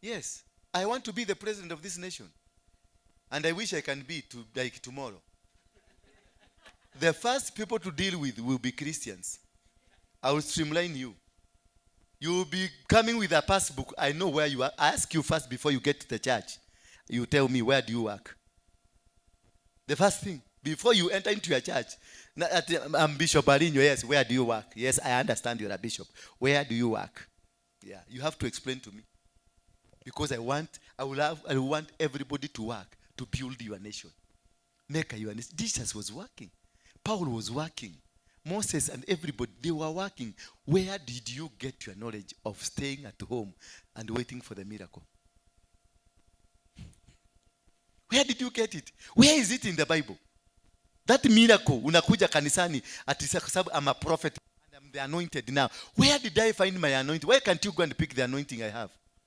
Yes. I want to be the president of this nation. And I wish I can be like tomorrow. The first people to deal with will be Christians. I will streamline you. You will be coming with a passbook. I know where you are. I ask you first before you get to the church. You tell me, where do you work? The first thing, before you enter into your church. I'm Bishop Arinho, yes, where do you work? Yes, I understand you're a bishop. Where do you work? Yeah, you have to explain to me. Because I want everybody to work to build your nation. Make your nation. Jesus was working. Paul was working. Moses and everybody, they were working. Where did you get your knowledge of staying at home and waiting for the miracle? Where did you get it? Where is it in the Bible? That miracle, unakuja kanisani, sababu I'm a prophet and I'm the anointed now. Where did I find my anointing? Why can't you go and pick the anointing I have?